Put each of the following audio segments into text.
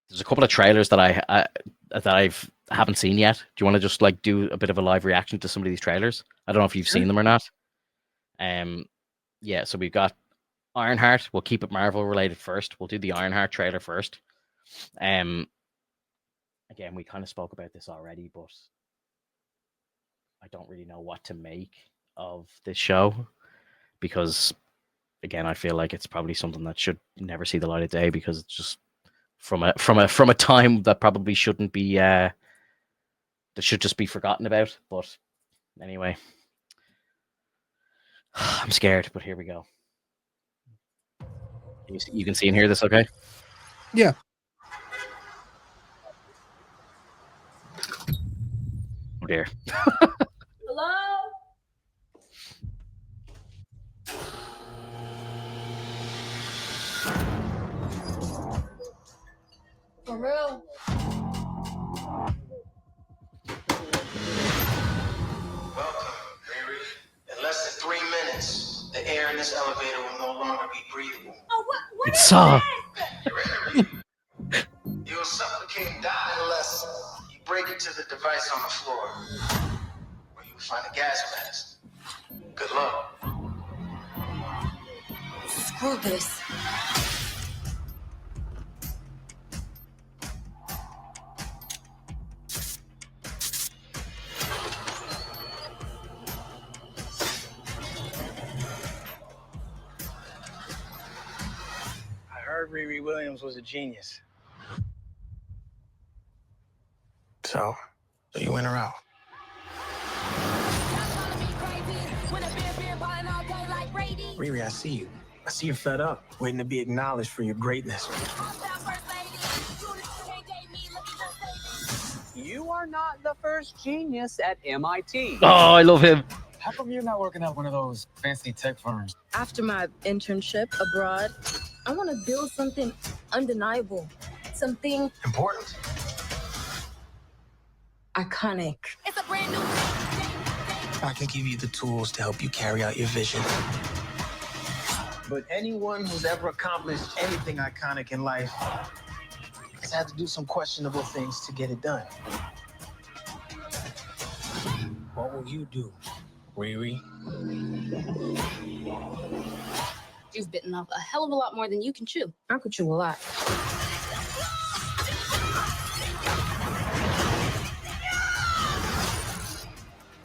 There's a couple of trailers that I haven't seen yet. Do you want to just like do a bit of a live reaction to some of these trailers? I don't know if you've seen them or not. Yeah. So we've got Ironheart. We'll keep it Marvel related first. We'll do the Ironheart trailer first. Again, we kind of spoke about this already, but I don't really know what to make of this show because, again, I feel like it's probably something that should never see the light of day because it's just from a time that probably shouldn't be that should just be forgotten about. But anyway, I'm scared, but here we go. You can see and hear this, okay? Yeah. Oh dear. Hello? For real? Welcome, Riri. In less than 3 minutes, the air in this elevator will no longer be breathable. Oh, what It's is Saw. You ready? You'll suffocate and die unless you break into the device on the floor, where you'll find a gas mask. Good luck. Screw this. I heard Riri Williams was a genius. So you in or out? Riri, I see you. I see you're fed up, waiting to be acknowledged for your greatness. You are not the first genius at MIT. Oh, I love him. How come you're not working at one of those fancy tech firms? After my internship abroad, I want to build something undeniable, something Important. iconic. It's a brand new I can give you the tools to help you carry out your vision. But anyone who's ever accomplished anything iconic in life has had to do some questionable things to get it done. What will you do, Riri? You've bitten off a hell of a lot more than you can chew. I could chew a lot.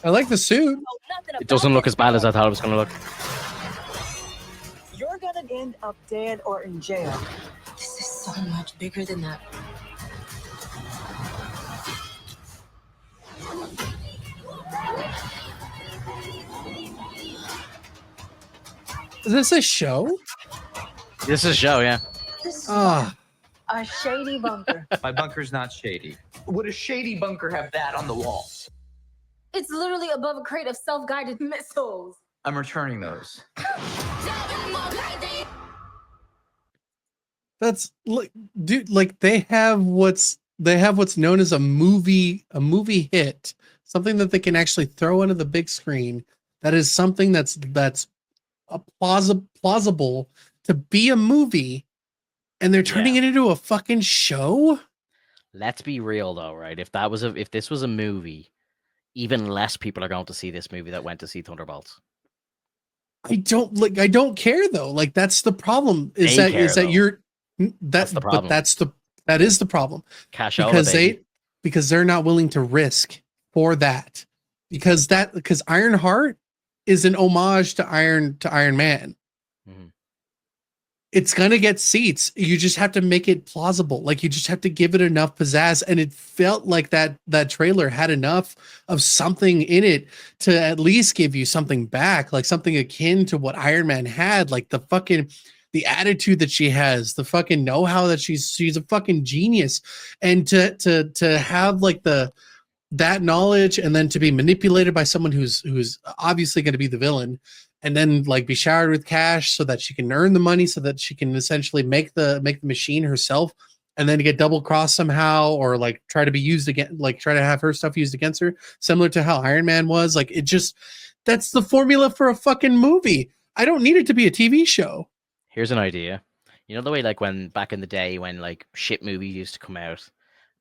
I like the suit. It doesn't look as bad as I thought it was going to look. You're gonna end up dead or in jail. This is so much bigger than that. Is this a show? This is a show, yeah. This is Ah, a shady bunker. My bunker's not shady. Would a shady bunker have that on the wall? It's literally above a crate of self-guided missiles. I'm returning those. that's like, dude. Like they have what's known as a movie hit, something that they can actually throw onto the big screen. That is something that's a plausible to be a movie, and they're turning it into a fucking show. Let's be real though, right? If this was a movie, even less people are going to see this movie that went to see Thunderbolts. I don't care though. Like that's the problem. Is They that care, though. you're That's the problem. But that is the problem. Cashola, Because baby. because they're not willing to risk for that. Because Ironheart is an homage to Iron Man. Mhm. It's gonna get seats. You just have to make it plausible. Like you just have to give it enough pizzazz. And it felt like that trailer had enough of something in it to at least give you something back, like something akin to what Iron Man had, like the attitude that she has, the fucking know-how that she's a fucking genius. And to have like that knowledge and then to be manipulated by someone who's obviously going to be the villain, and then like be showered with cash so that she can earn the money so that she can essentially make the machine herself, and then to get double crossed somehow, or like try to be used again, like try to have her stuff used against her, similar to how Iron Man was. Like it just, that's the formula for a fucking movie. I don't need it to be a TV show. Here's an idea. You know the way like when back in the day when like shit movies used to come out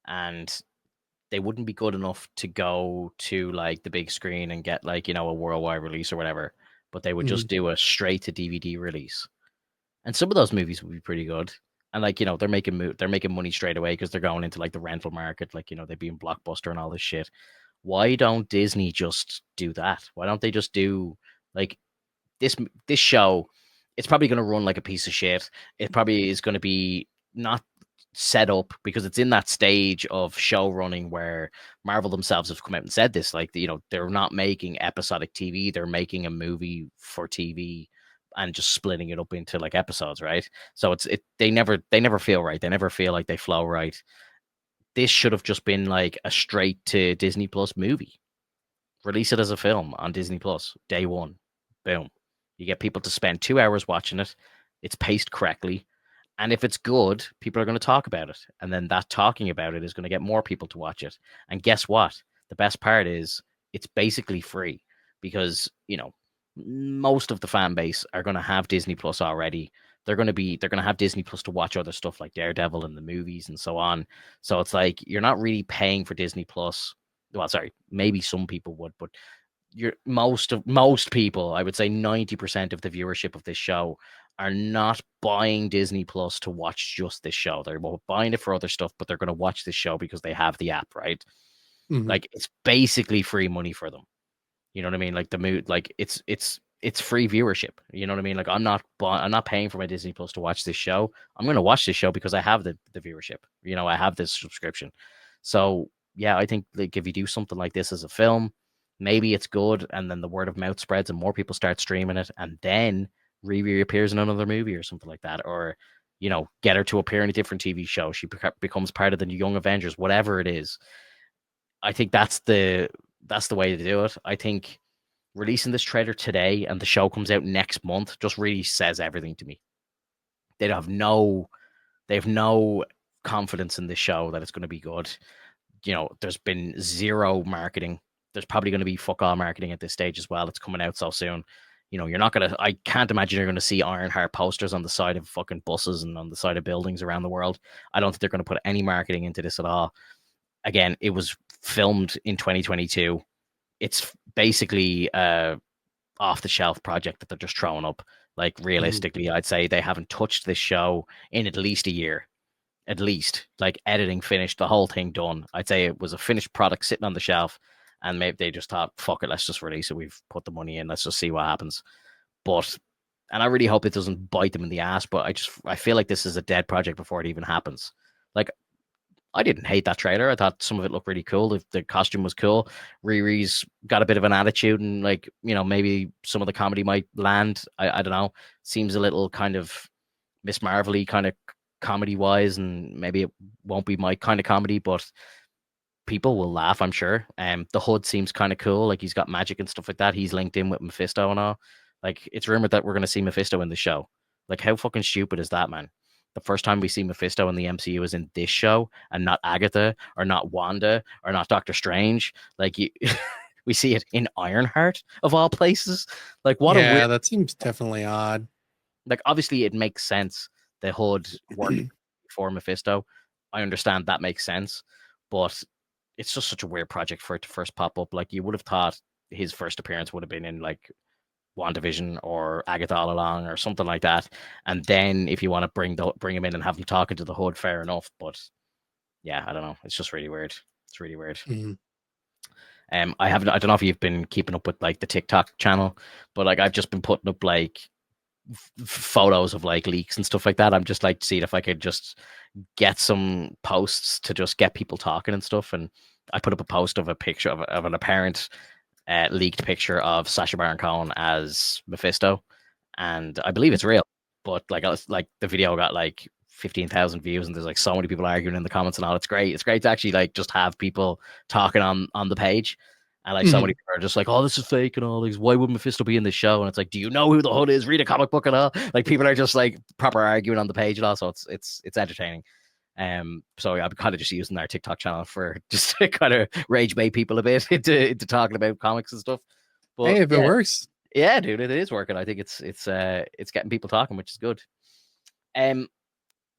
and they wouldn't be good enough to go to like the big screen and get like, a worldwide release or whatever, but they would just Mhm. do a straight to DVD release. And some of those movies would be pretty good. And like, they're making money straight away because they're going into like the rental market, like, they'd be in Blockbuster and all this shit. Why don't Disney just do that? Why don't they just do like this show? It's probably going to run like a piece of shit. It probably is going to be not set up because it's in that stage of show running where Marvel themselves have come out and said this, like, they're not making episodic TV, they're making a movie for TV and just splitting it up into like episodes, right? So they never feel right. They never feel like they flow right. This should have just been like a straight to Disney Plus movie. Release it as a film on Disney Plus day one. Boom. You get people to spend 2 hours watching it. It's paced correctly. And if it's good, people are going to talk about it. And then that talking about it is going to get more people to watch it. And guess what? The best part is it's basically free because, most of the fan base are going to have Disney Plus already. They're going to have Disney Plus to watch other stuff like Daredevil and the movies and so on. So it's like you're not really paying for Disney Plus. Well, sorry, maybe some people would, but most people, I would say 90% of the viewership of this show are not buying Disney Plus to watch just this show. They're buying it for other stuff, but they're going to watch this show because they have the app, right? Mhm. Like it's basically free money for them. You know what I mean? Like the mood, like it's free viewership. You know what I mean? Like I'm not paying for my Disney Plus to watch this show. I'm going to watch this show because I have the viewership. I have this subscription. So yeah, I think like if you do something like this as a film, maybe it's good, and then the word of mouth spreads and more people start streaming it, and then Riri appears in another movie or something like that, or get her to appear in a different TV show. She becomes part of the Young Avengers, whatever it is. I think that's the way to do it. I think releasing this trailer today and the show comes out next month just really says everything to me. They have no confidence in this show that it's going to be good. There's been zero marketing. There's probably going to be fuck all marketing at this stage as well. It's coming out so soon. You're not gonna. I can't imagine you're going to see Ironheart posters on the side of fucking buses and on the side of buildings around the world. I don't think they're going to put any marketing into this at all. Again, it was filmed in 2022. It's basically off the shelf project that they're just throwing up. Like realistically, I'd say they haven't touched this show in at least a year. At least, like editing finished, the whole thing done. I'd say it was a finished product sitting on the shelf, and maybe they just thought, "Fuck it, let's just release it. We've put the money in. Let's just see what happens." But, and I really hope it doesn't bite them in the ass. But I feel like this is a dead project before it even happens. Like I didn't hate that trailer. I thought some of it looked really cool. The costume was cool. Riri's got a bit of an attitude, and like maybe some of the comedy might land. I don't know. Seems a little kind of Miss Marvel-y kind of comedy wise, and maybe it won't be my kind of comedy, but people will laugh, I'm sure. The Hood seems kind of cool. Like he's got magic and stuff like that. He's linked in with Mephisto and all. Like it's rumored that we're going to see Mephisto in the show. Like how fucking stupid is that, man? The first time we see Mephisto in the MCU is in this show and not Agatha or not Wanda or not Doctor Strange. Like we see it in Ironheart of all places. Like what a Yeah, weird. that seems definitely odd. Like obviously it makes sense. The Hood worked for Mephisto. I understand that makes sense, but it's just such a weird project for it to first pop up. Like you would have thought his first appearance would have been in like WandaVision or Agatha All Along or something like that. And then if you want to bring him in and have him talking to the Hood, fair enough. But yeah, I don't know. It's just really weird. It's really weird. Mhm. I don't know if you've been keeping up with like the TikTok channel, but like I've just been putting up like photos of like leaks and stuff like that. I'm just like seeing if I could just get some posts to just get people talking and stuff. And I put up a post of a picture of an apparent leaked picture of Sacha Baron Cohen as Mephisto, and I believe it's real. But like the video got like 15,000 views, and there's like so many people arguing in the comments and all. It's great. It's great to actually like just have people talking on the page. And like so many people are just like, "Oh, this is fake," and all. Like, why would Mephisto be in this show? And it's like, "Do you know who the Hood is? Read a comic book and all." Like people are just like proper arguing on the page and all. So it's entertaining. So yeah, I'm kind of just using our TikTok channel for just to kind of rage bait people a bit into talking about comics and stuff. But Hey, if it works. yeah, dude, it is working. I think it's getting people talking, which is good.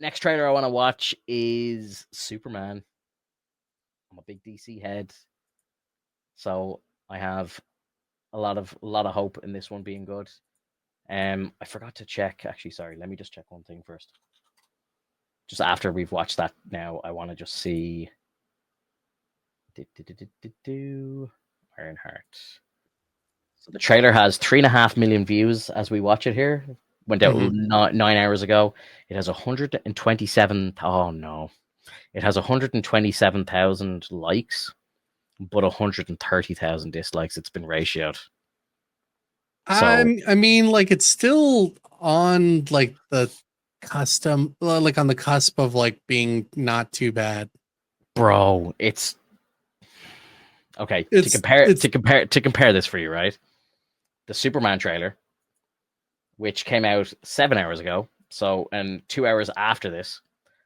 Next trailer I want to watch is Superman. I'm a big DC head, so I have a lot of hope in this one being good. I forgot to check. Actually, sorry. Let me just check one thing first. Just after we've watched that, now I want to just see. Ironheart. So the trailer has 3.5 million views as we watch it here. Went out 9 hours ago. It has 127. Oh no! It has 127,000 likes, but 130,000 dislikes. It's been ratioed. So I mean, like it's still on like the like on the cusp of like being not too bad. bro, it's okay. It's To compare this for you, right? The Superman trailer, which came out 7 hours ago, and 2 hours after this,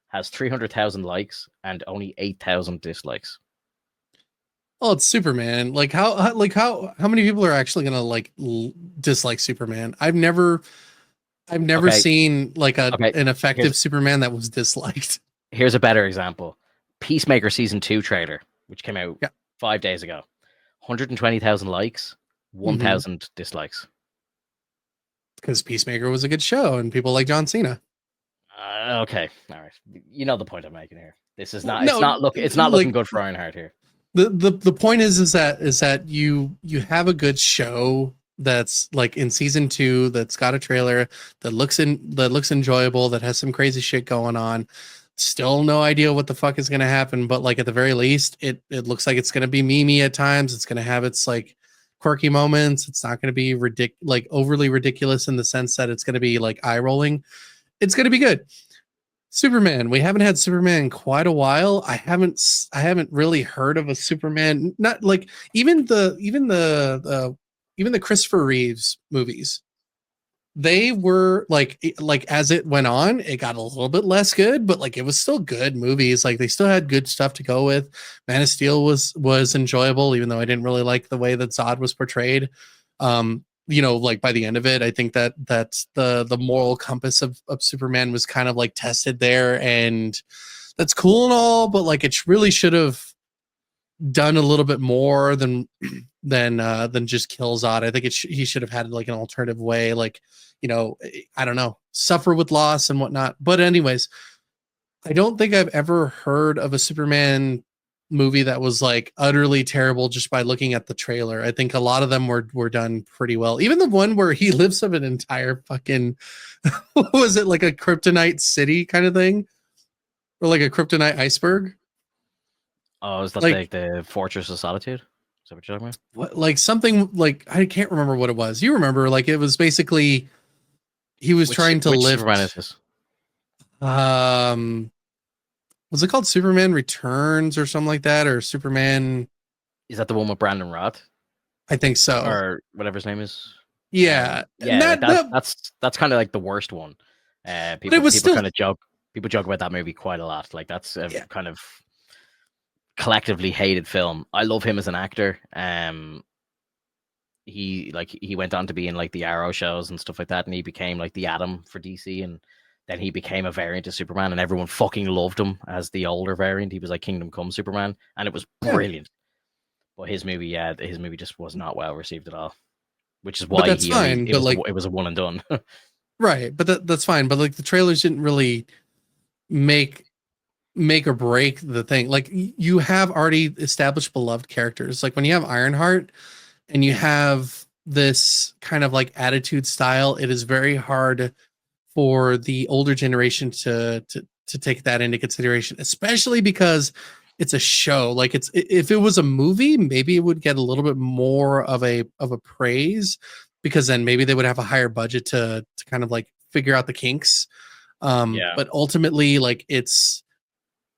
has 300,000 likes and only 8,000 dislikes. Oh, it's Superman. Like how many people are actually gonna like dislike Superman? I've never Okay. seen like Okay, an effective here's- Superman that was disliked. Here's a better example: Peacemaker season 2 trailer, which came out Yeah. 5 days ago, 120,000 likes, 1,000 dislikes. Because Peacemaker was a good show and people like John Cena. Okay, all right. You know the point I'm making here. This is not. No, It's not like- looking good for Ironheart here. The point is that you have a good show that's like in season 2 that's got a trailer that looks enjoyable, that has some crazy shit going on. Still no idea what the fuck is gonna happen, but like at the very least, it looks like it's gonna be memey at times. It's gonna have its like quirky moments. It's not gonna be like overly ridiculous in the sense that it's gonna be like eye rolling. It's gonna be good. Superman. We haven't had Superman in quite a while. I haven't really heard of a Superman. Not like even the Christopher Reeves movies. They were like as it went on, it got a little bit less good, but like it was still good movies. Like they still had good stuff to go with. Man of Steel was enjoyable, even though I didn't really like the way that Zod was portrayed. Like by the end of it, I think that the moral compass of Superman was kind of like tested there, and that's cool and all, but like it really should have done a little bit more than just kill Zod. I think he should have had like an alternative way, like I don't know, suffer with loss and whatnot. But anyways, I don't think I've ever heard of a Superman movie that was like utterly terrible just by looking at the trailer. I think a lot of them were done pretty well. Even the one where he lives of an entire fucking what was it, like a kryptonite city kind of thing? Or like a kryptonite iceberg? Oh, is that Like- the Fortress of Solitude? Is that what you're talking about? What, like something like I can't remember what it was. You remember, like it was basically he was trying to which lift Superman is this? was it called Superman Returns or something like that, or Superman? Is that the one with Brandon Roth I think so. or whatever his name is? Yeah, Yeah, Not- that's kind of like the worst one. People it was people still- kind of joke. People joke about that movie quite a lot. Like that's a Yeah. kind of collectively hated film. I love him as an actor. He went on to be in like the Arrow shows and stuff like that, and he became like the Atom for DC, and then he became a variant of Superman, and everyone fucking loved him as the older variant. He was like Kingdom Come Superman, and it was brilliant. But his movie just was not well received at all, which is why that's fine, but like- it was a one and done. Right, but that's fine. But like the trailers didn't really make or break the thing. Like you have already established beloved characters. Like when you have Ironheart and you have this kind of like attitude style, it is very hard for the older generation to take that into consideration, especially because it's a show. Like if it was a movie, maybe it would get a little bit more of a praise, because then maybe they would have a higher budget to kind of like figure out the kinks. But ultimately, like it's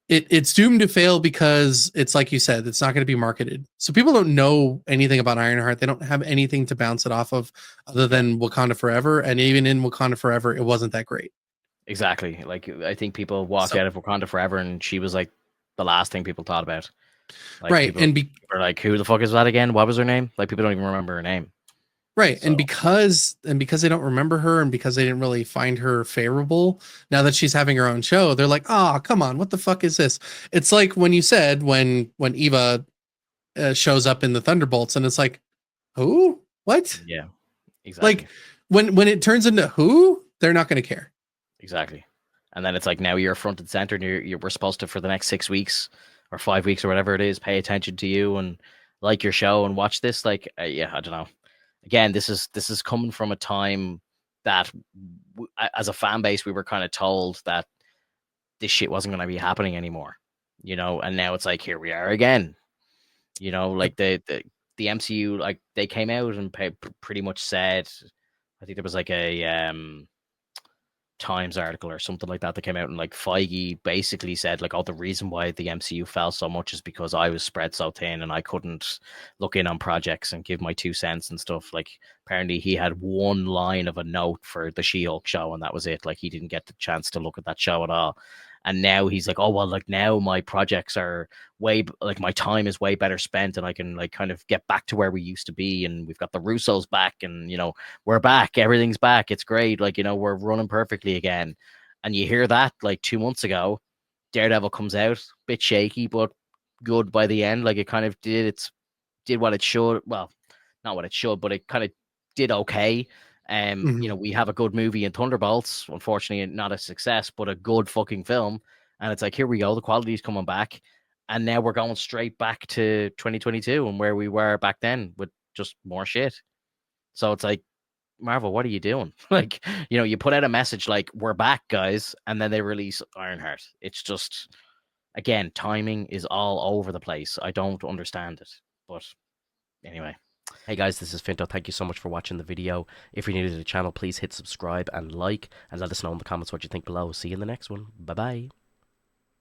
doomed to fail because it's like you said, it's not going to be marketed. So people don't know anything about Ironheart. They don't have anything to bounce it off of other than Wakanda Forever. And even in Wakanda Forever, it wasn't that great. Exactly. Like I think people walked out of Wakanda Forever, and she was like the last thing people thought about. Like, Right. People were like, "Who the fuck is that again? What was her name?" Like people don't even remember her name. Right. So And because they don't remember her and because they didn't really find her favorable, now that she's having her own show, they're like, "Oh, come on. What the fuck is this?" It's like when you said when Eva shows up in the Thunderbolts and it's like, "Who? What?" yeah, exactly. Like when it turns into who, they're not going to care. Exactly. And then it's like now you're front and center, and we're supposed to, for the next 6 weeks or 5 weeks or whatever it is, pay attention to you and like your show and watch this. Like, yeah, I don't know. Again, this is coming from a time that, as a fan base, we were kind of told that this shit wasn't going to be happening anymore, and now it's like, here we are again. Like the MCU, like they came out and pretty much said, I think there was like a Times article or something like that came out, and like Feige basically said, like, oh, the reason why the MCU fell so much is because I was spread so thin and I couldn't look in on projects and give my 2 cents and stuff. Like, apparently he had one line of a note for the She-Hulk show and that was it. Like, he didn't get the chance to look at that show at all. And now he's like, oh well, like now my projects are like my time is way better spent and I can like kind of get back to where we used to be, and we've got the Russos back, and we're back, everything's back, it's great, like we're running perfectly again. And you hear that like 2 months ago, Daredevil comes out, bit shaky but good by the end. Like, it kind of did what it should. Well, not what it should, but it kind of did okay. We have a good movie in Thunderbolts. Unfortunately, not a success, but a good fucking film. And it's like, here we go, the quality's coming back, and now we're going straight back to 2022 and where we were back then with just more shit. So it's like, Marvel, what are you doing? Like, you put out a message like, we're back, guys, and then they release Ironheart. It's just, again, timing is all over the place. I don't understand it. But anyway. Hey guys, this is Finto. Thank you so much for watching the video. If you're new to the channel, please hit subscribe and like, and let us know in the comments what you think below. See you in the next one. Bye bye.